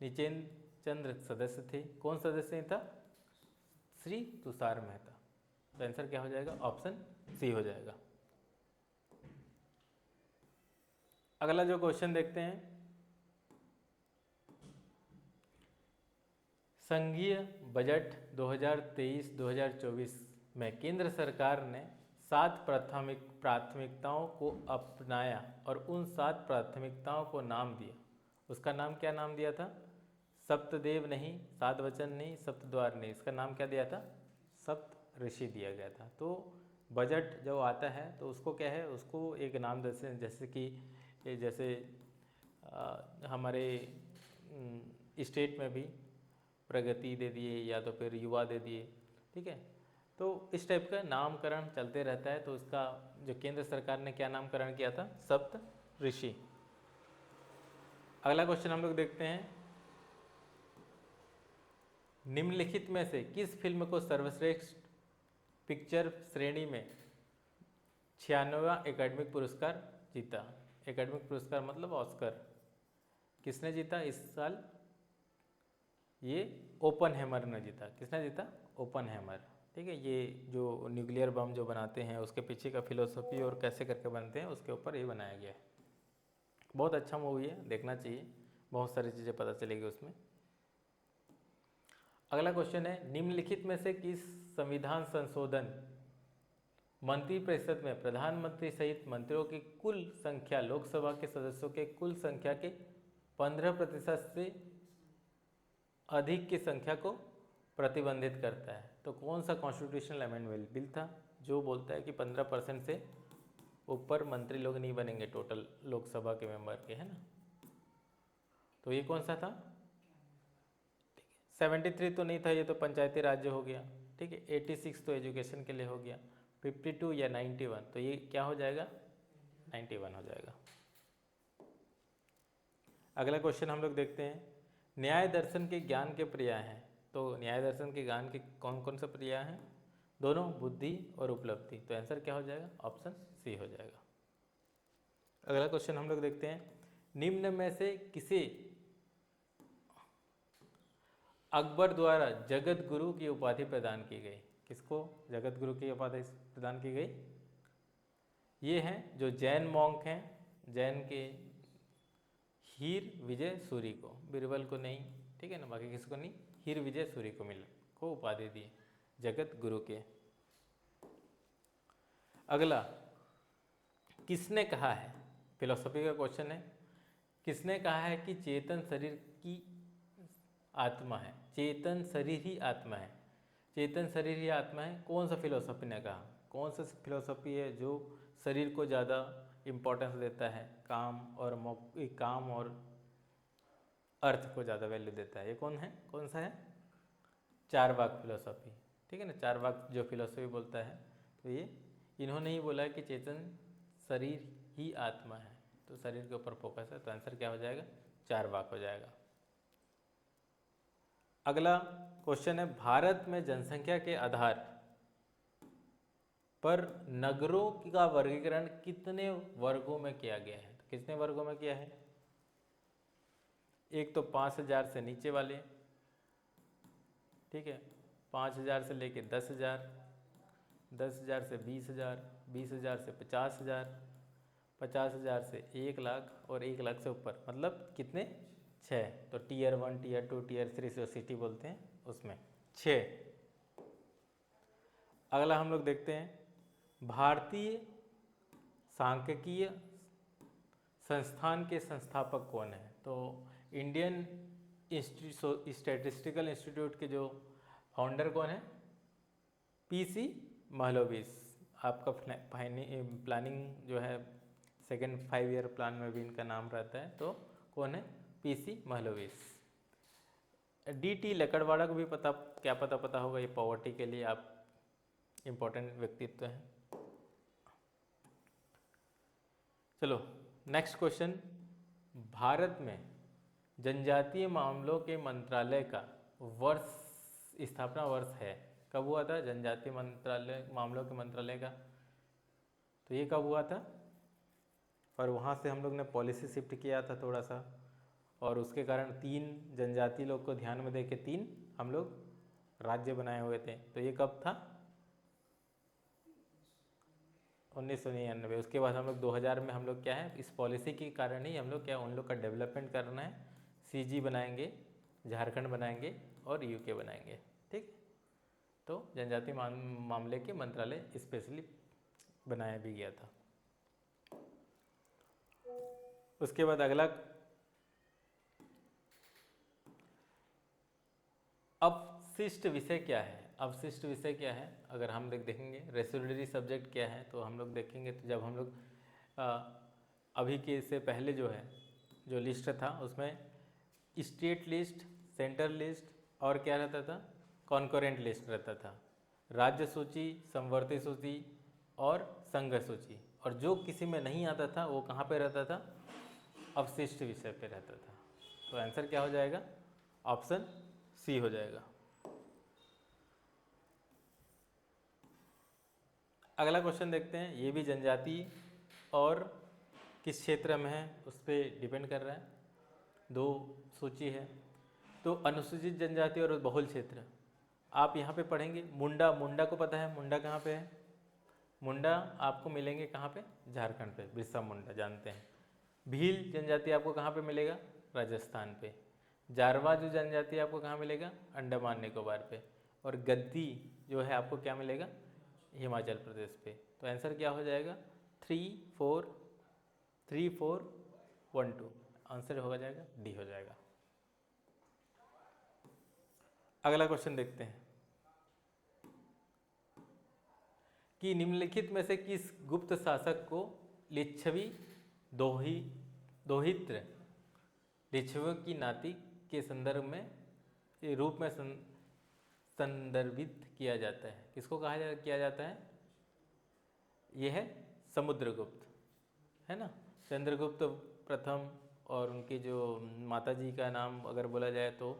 निचेंद्र चंद्र सदस्य थे। कौन सदस्य नहीं था, श्री तुषार मेहता। तो आंसर क्या हो जाएगा, ऑप्शन सी हो जाएगा। अगला जो क्वेश्चन देखते हैं, संघीय बजट 2023-2024 में केंद्र सरकार ने 7 प्राथमिकताओं को अपनाया और उन 7 प्राथमिकताओं को नाम दिया। उसका नाम क्या नाम दिया था, सप्तदेव नहीं, 7 वचन नहीं, सप्तद्वार नहीं, इसका नाम क्या दिया था, सप्त ऋषि दिया गया था। तो बजट जब आता है तो उसको क्या है, उसको एक नाम देते, जैसे कि जैसे हमारे स्टेट में भी प्रगति दे दिए या तो फिर युवा दे दिए। ठीक है। तो इस टाइप का नामकरण चलते रहता है। तो इसका जो केंद्र सरकार ने क्या नामकरण किया था, सप्त ऋषि। अगला क्वेश्चन हम लोग देखते हैं, निम्नलिखित में से किस फिल्म को सर्वश्रेष्ठ पिक्चर श्रेणी में 96वां एकेडमिक पुरस्कार जीता। एकेडमिक पुरस्कार मतलब ऑस्कर किसने जीता इस साल, ये ओपनहेमर ने जीता। किसने जीता, ओपनहेमर। ठीक है। ये जो न्यूक्लियर बम जो बनाते हैं उसके पीछे का फिलोसफी और कैसे करके बनते हैं उसके ऊपर ये बनाया गया है। बहुत अच्छा मूवी है, देखना चाहिए, बहुत सारी चीज़ें पता चलेगी उसमें। अगला क्वेश्चन है, निम्नलिखित में से किस संविधान संशोधन मंत्रिपरिषद में प्रधानमंत्री सहित मंत्रियों की कुल संख्या लोकसभा के सदस्यों के कुल संख्या के 15% से अधिक की संख्या को प्रतिबंधित करता है। तो कौन सा कॉन्स्टिट्यूशनल अमेंडमेंट बिल था जो बोलता है कि 15% से ऊपर मंत्री लोग नहीं बनेंगे टोटल लोकसभा के मेंबर के, है ना। तो ये कौन सा था, 73 तो नहीं था, ये तो पंचायती राज्य हो गया। ठीक है। 86 तो एजुकेशन के लिए हो गया। 52 या 91, तो ये क्या हो जाएगा, 91 हो जाएगा। अगला क्वेश्चन हम लोग देखते हैं, न्याय दर्शन के ज्ञान के पर्याय हैं। तो न्याय दर्शन के ज्ञान के कौन कौन से पर्याय हैं, दोनों, बुद्धि और उपलब्धि। तो आंसर क्या हो जाएगा, ऑप्शन सी हो जाएगा। अगला क्वेश्चन हम लोग देखते हैं, निम्न में से किसे अकबर द्वारा जगत गुरु की उपाधि प्रदान की गई। किसको जगत गुरु की उपाधि प्रदान की गई, ये हैं जो जैन मॉन्क हैं, जैन के हीर विजय सूरी को, बीरबल को नहीं, ठीक है ना, बाकी किसको नहीं, हीर विजय सूरी को को उपाधि दी जगत गुरु के। अगला, किसने कहा है, फिलोसफी का क्वेश्चन है, किसने कहा है कि चेतन शरीर की आत्मा है, चेतन शरीर ही आत्मा है, चेतन शरीर ही आत्मा है। कौन सा फिलोसफी ने कहा, कौन सा फिलोसफी है जो शरीर को ज़्यादा इम्पोर्टेंस देता है, काम और अर्थ को ज़्यादा वैल्यू देता है, ये कौन है, कौन सा है, चारवाक फिलोसॉफी, ठीक है ना, चारवाक जो फिलोसॉफी बोलता है, तो ये इन्होंने ही बोला है कि चेतन शरीर ही आत्मा है, तो शरीर के ऊपर फोकस है, तो आंसर क्या हो जाएगा, चारवाक हो जाएगा। अगला क्वेश्चन है, भारत में जनसंख्या के आधार पर नगरों का वर्गीकरण कितने वर्गों में किया गया है, तो कितने वर्गों में किया है, एक तो 5000 से नीचे वाले, ठीक है, 5000 से लेके 10,000, 10,000 से 20,000, 20,000 से 50,000, 50,000 से 1,00,000 और 1,00,000 से ऊपर, मतलब कितने, 6। तो टीयर 1, टीयर 2, टीयर 3 जो सिटी बोलते हैं उसमें 6। अगला हम लोग देखते हैं, भारतीय सांख्यिकीय संस्थान के संस्थापक कौन है, तो इंडियन स्टैटिस्टिकल इंस्टीट्यूट के जो फाउंडर कौन है, पीसी महलोविस। आपका प्लानिंग जो है सेकेंड 5 ईयर प्लान में भी इनका नाम रहता है, तो कौन है, पीसी महलोविस। डीटी लकड़वाड़ा को भी पता होगा, ये पॉवर्टी के लिए आप इम्पोर्टेंट व्यक्तित्व हैं। चलो नेक्स्ट क्वेश्चन, भारत में जनजातीय मामलों के मंत्रालय का स्थापना वर्ष है, कब हुआ था जनजातीय मामलों के मंत्रालय का, तो ये कब हुआ था, और वहाँ से हम लोग ने पॉलिसी शिफ्ट किया था थोड़ा सा, और उसके कारण 3 जनजाति लोग को ध्यान में दे के 3 हम लोग राज्य बनाए हुए थे, तो ये कब था, 1999। उसके बाद हम लोग 2000 में हम लोग क्या है, इस पॉलिसी के कारण ही हम लोग क्या, उन लोग का डेवलपमेंट करना है, सीजी बनाएंगे, झारखंड बनाएंगे और यूके बनाएंगे, ठीक। तो जनजाति मामले के मंत्रालय स्पेशली बनाया भी गया था। उसके बाद अगला, अवशिष्ट विषय क्या है, अवशिष्ट विषय क्या है, अगर हम लोग देखेंगे रेसिडुअरी सब्जेक्ट क्या है, तो हम लोग देखेंगे, तो जब हम लोग अभी के से पहले जो है जो लिस्ट था उसमें स्टेट लिस्ट, सेंटर लिस्ट और क्या रहता था, कॉन्करेंट लिस्ट रहता था, राज्य सूची, समवर्ती सूची और संघ सूची, और जो किसी में नहीं आता था वो कहाँ पे रहता था, अवशिष्ट विषय पे रहता था। तो आंसर क्या हो जाएगा, ऑप्शन सी हो जाएगा। अगला क्वेश्चन देखते हैं, ये भी जनजाति और किस क्षेत्र में है उस पर डिपेंड कर रहा है, 2 सूची है। तो अनुसूचित जनजाति और बहुल क्षेत्र, आप यहाँ पे पढ़ेंगे, मुंडा, मुंडा को पता है, मुंडा कहाँ पे है, मुंडा आपको मिलेंगे कहाँ पे, झारखंड पे, बिरसा मुंडा जानते हैं। भील जनजाति आपको कहाँ पे मिलेगा, राजस्थान पे। जारवा जो जनजाति आपको कहाँ मिलेगा, अंडमान निकोबार पे। और गद्दी जो है आपको क्या मिलेगा, हिमाचल प्रदेश पे। तो आंसर क्या हो जाएगा, 3, 4, 3, 4, 1, 2, आंसर हो जाएगा डी हो जाएगा। अगला क्वेश्चन देखते हैं कि निम्नलिखित में से किस गुप्त शासक को लिच्छवी दोहित्र लिच्छवियों की नाती के संदर्भ में रूप में संदर्भित किया जाता है, किसको किया जाता है, यह है समुद्रगुप्त, है ना, चंद्रगुप्त प्रथम, और उनकी जो माता जी का नाम अगर बोला जाए तो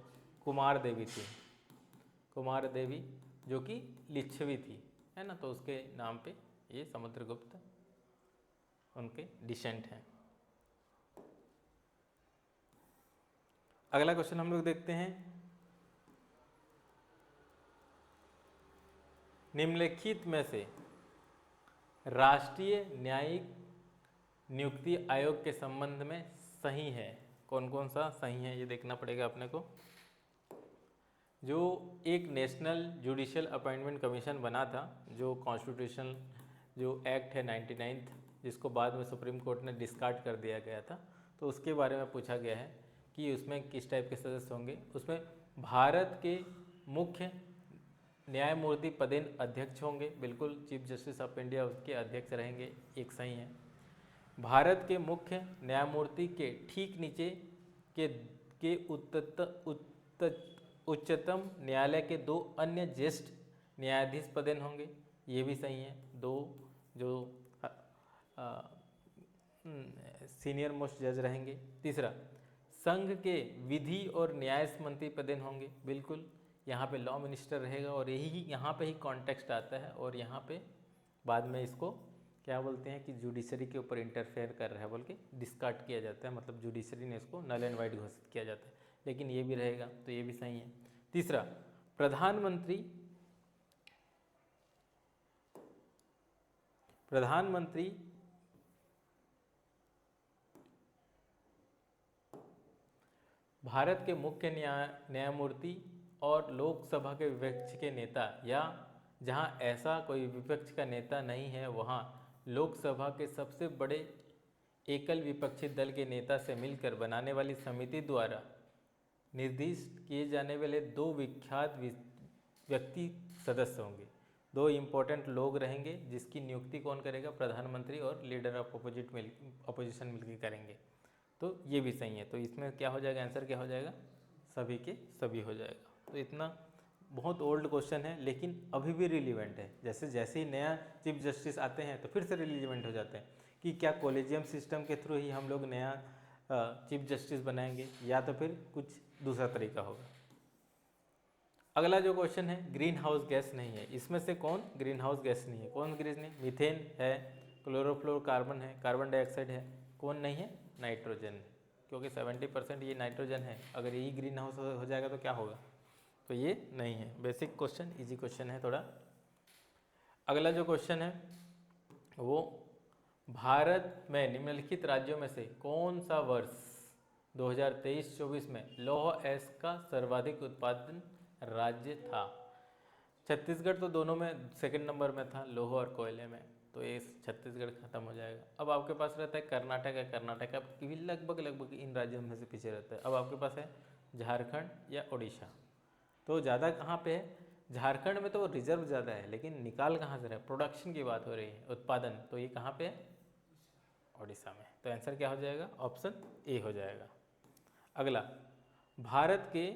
कुमार देवी थी, कुमार देवी जो कि लिच्छवी थी, है ना, तो उसके नाम पे ये समुद्रगुप्त उनके डिसेंट हैं। अगला क्वेश्चन हम लोग देखते हैं, निम्नलिखित में से राष्ट्रीय न्यायिक नियुक्ति आयोग के संबंध में सही है, कौन कौन सा सही है ये देखना पड़ेगा अपने को। जो एक नेशनल जुडिशियल अपॉइंटमेंट कमीशन बना था, जो कॉन्स्टिट्यूशन जो एक्ट है 99, जिसको बाद में सुप्रीम कोर्ट ने डिस्कार्ड कर दिया गया था, तो उसके बारे में पूछा गया है कि उसमें किस टाइप के सदस्य होंगे। उसमें भारत के मुख्य न्यायमूर्ति पदेन अध्यक्ष होंगे, बिल्कुल चीफ जस्टिस ऑफ इंडिया उसके अध्यक्ष रहेंगे, एक सही है। भारत के मुख्य न्यायमूर्ति के ठीक नीचे के उच्चतम न्यायालय के 2 अन्य ज्येष्ठ न्यायाधीश पदेन होंगे, ये भी सही है। 2 जो सीनियर मोस्ट जज रहेंगे। तीसरा, संघ के विधि और न्याय मंत्री पदेन होंगे, बिल्कुल यहाँ पे लॉ मिनिस्टर रहेगा और यही यहाँ पे ही कॉन्टेक्स्ट आता है और यहाँ पे बाद में इसको क्या बोलते हैं कि जुडिशरी के ऊपर इंटरफेयर कर रहा है बोल के डिस्कार्ड किया जाता है, मतलब जुडिशरी ने इसको नल एंड वाइड घोषित किया जाता है, लेकिन ये भी रहेगा तो ये भी सही है। तीसरा, प्रधानमंत्री भारत के मुख्य न्यायमूर्ति और लोकसभा के विपक्ष के नेता, या जहां ऐसा कोई विपक्ष का नेता नहीं है वहां लोकसभा के सबसे बड़े एकल विपक्षी दल के नेता से मिलकर बनाने वाली समिति द्वारा निर्दिष्ट किए जाने वाले 2 विख्यात व्यक्ति सदस्य होंगे। 2 इम्पोर्टेंट लोग रहेंगे जिसकी नियुक्ति कौन करेगा? प्रधानमंत्री और लीडर ऑफ अपोजिशन मिलकर करेंगे। तो ये भी सही है। तो इसमें क्या हो जाएगा? आंसर क्या हो जाएगा? सभी के सभी हो जाएगा। तो इतना बहुत ओल्ड क्वेश्चन है लेकिन अभी भी रिलीवेंट है। जैसे जैसे ही नया चीफ जस्टिस आते हैं तो फिर से रिलीवेंट हो जाते हैं कि क्या कॉलेजियम सिस्टम के थ्रू ही हम लोग नया चीफ जस्टिस बनाएंगे या तो फिर कुछ दूसरा तरीका होगा। अगला जो क्वेश्चन है, ग्रीन हाउस गैस नहीं है। इसमें से कौन ग्रीन हाउस गैस नहीं है? कौन ग्रीन नहीं? मीथेन है, क्लोरोफ्लोरोकार्बन है, कार्बन डाइऑक्साइड है। कौन नहीं है? नाइट्रोजन, क्योंकि 70% ये नाइट्रोजन है। अगर यही ग्रीन हाउस हो जाएगा तो क्या होगा? तो ये नहीं है। बेसिक क्वेश्चन, इजी क्वेश्चन है थोड़ा। अगला जो क्वेश्चन है वो, भारत में निम्नलिखित राज्यों में से कौन सा वर्ष 2023-24 में लौह एस का सर्वाधिक उत्पादन राज्य था? छत्तीसगढ़ तो दोनों में सेकंड नंबर में था, लौह और कोयले में, तो ये छत्तीसगढ़ खत्म हो जाएगा। अब आपके पास रहता है कर्नाटक है। कर्नाटक अब भी लगभग इन राज्यों में से पीछे रहता है। अब आपके पास है झारखंड या उड़ीसा। तो ज़्यादा कहाँ पे है? झारखंड में तो रिजर्व ज़्यादा है, लेकिन निकाल कहाँ से रहा है? प्रोडक्शन की बात हो रही है, उत्पादन, तो ये कहाँ पे है? उड़ीसा में। तो आंसर क्या हो जाएगा? ऑप्शन ए हो जाएगा। अगला, भारत के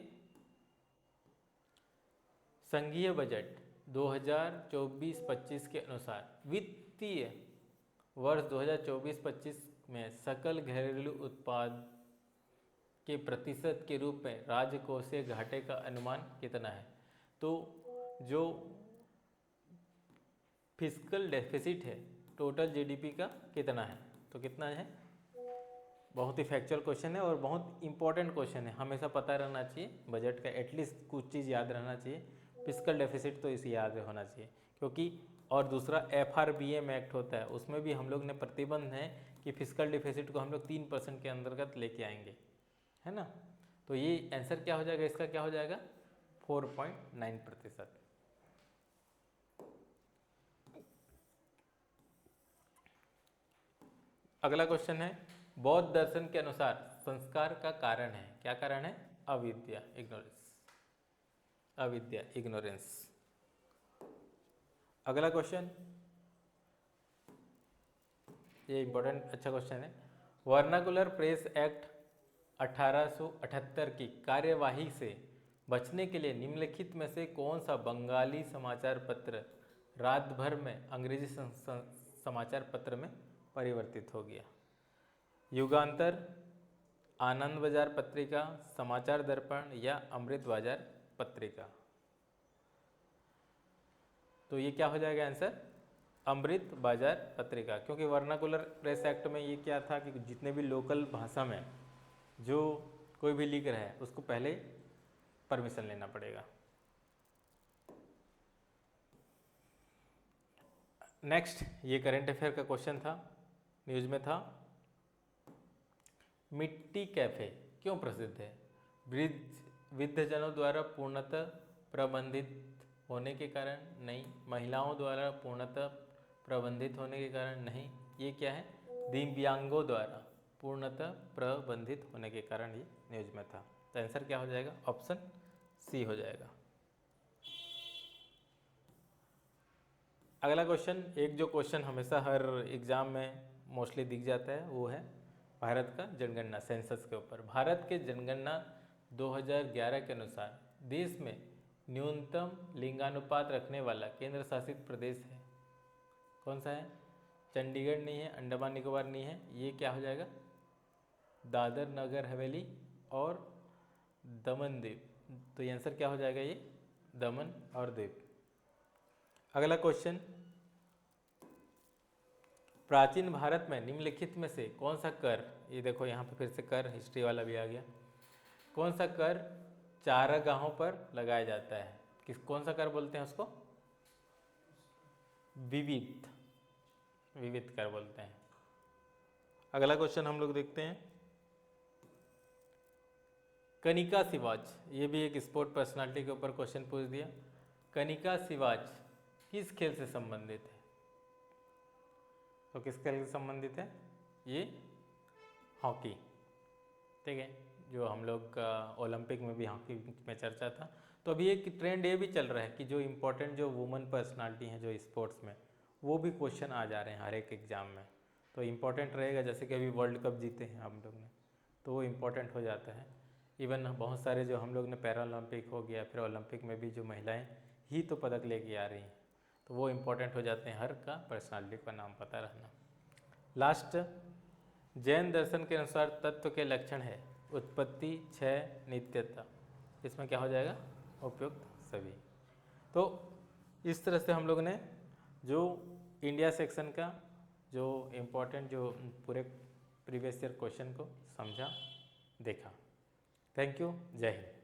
संघीय बजट 2024-25 के अनुसार वित्तीय वर्ष 2024-25 में सकल घरेलू उत्पाद के प्रतिशत के रूप में राजकोषीय घाटे का अनुमान कितना है? तो जो फिस्कल डेफिसिट है टोटल जीडीपी का कितना है? तो कितना है? बहुत ही फैक्चुअल क्वेश्चन है और बहुत इंपॉर्टेंट क्वेश्चन है। हमेशा पता रहना चाहिए बजट का, एटलीस्ट कुछ चीज़ याद रहना चाहिए। फिस्कल डेफिसिट तो इसे याद होना चाहिए, क्योंकि और दूसरा FRBM एक्ट होता है, उसमें भी हम लोग ने प्रतिबंध है कि फिस्कल डेफिसिट को हम लोग 3% के अंतर्गत लेके आएंगे, है ना। तो ये आंसर क्या हो जाएगा? इसका क्या हो जाएगा? 4.9%। अगला क्वेश्चन है, बौद्ध दर्शन के अनुसार संस्कार का कारण है, क्या कारण है? अविद्या, इग्नोरेंस। अविद्या, इग्नोरेंस। अगला क्वेश्चन, ये इंपॉर्टेंट अच्छा क्वेश्चन है। वर्नाकुलर प्रेस एक्ट 1878 की कार्यवाही से बचने के लिए निम्नलिखित में से कौन सा बंगाली समाचार पत्र रात भर में अंग्रेजी समाचार पत्र में परिवर्तित हो गया? युगांतर, आनंद बाजार पत्रिका, समाचार दर्पण या अमृत बाजार पत्रिका? तो ये क्या हो जाएगा आंसर? अमृत बाजार पत्रिका, क्योंकि वर्नाकुलर प्रेस एक्ट में ये क्या था कि जितने भी लोकल भाषा में जो कोई भी लिख रहा है उसको पहले परमिशन लेना पड़ेगा। नेक्स्ट, ये करंट अफेयर का क्वेश्चन था, न्यूज में था। मिट्टी कैफे क्यों प्रसिद्ध है? वृद्धजनों द्वारा पूर्णतः प्रबंधित होने के कारण? नहीं। महिलाओं द्वारा पूर्णतः प्रबंधित होने के कारण? नहीं। ये क्या है? दिव्यांगों द्वारा पूर्णतः प्रबंधित होने के कारण ये न्यूज में था। तो आंसर क्या हो जाएगा? ऑप्शन सी हो जाएगा। अगला क्वेश्चन, एक जो क्वेश्चन हमेशा हर एग्जाम में मोस्टली दिख जाता है वो है भारत का जनगणना, सेंसस के ऊपर। भारत के जनगणना 2011 के अनुसार देश में न्यूनतम लिंगानुपात रखने वाला केंद्र शासित प्रदेश है? कौन सा है? चंडीगढ़ नहीं है, अंडमान निकोबार नहीं है, ये क्या हो जाएगा? दादर नगर हवेली और दमन दीव। तो ये आंसर क्या हो जाएगा? ये दमन और दीव। अगला क्वेश्चन, प्राचीन भारत में निम्नलिखित में से कौन सा कर, ये देखो यहाँ पे फिर से कर हिस्ट्री वाला भी आ गया, कौन सा कर चारागाहों पर लगाया जाता है? कौन सा कर बोलते हैं उसको? विविध, विविध कर बोलते हैं। अगला क्वेश्चन हम लोग देखते हैं, कनिका सिवाच, ये भी एक स्पोर्ट पर्सनालिटी के ऊपर क्वेश्चन पूछ दिया। कनिका सिवाच किस खेल से संबंधित है? तो किस खेल से संबंधित है? ये हॉकी, ठीक है, जो हम लोग ओलंपिक में भी हॉकी में चर्चा था। तो अभी एक ट्रेंड ये भी चल रहा है कि जो इम्पोर्टेंट जो वुमेन पर्सनालिटी हैं जो स्पोर्ट्स में, वो भी क्वेश्चन आ जा रहे हैं हर एक एग्ज़ाम में। तो इम्पोर्टेंट रहेगा, जैसे कि अभी वर्ल्ड कप जीते हैं हम लोग ने, तो वो इम्पोर्टेंट हो जाता है। इवन बहुत सारे जो हम लोग ने पैरा ओलंपिक हो गया, फिर ओलंपिक में भी जो महिलाएं ही तो पदक लेके आ रही हैं, तो वो इम्पोर्टेंट हो जाते हैं, हर का पर्सनालिटी का नाम पता रहना। लास्ट, जैन दर्शन के अनुसार तत्व के लक्षण है उत्पत्ति, क्षय, नित्यता। इसमें क्या हो जाएगा? उपयुक्त सभी। तो इस तरह से हम लोग ने जो इंडिया सेक्शन का जो इम्पोर्टेंट जो पूरे प्रीवियस ईयर क्वेश्चन को समझा, देखा। थैंक यू, जय हिंद।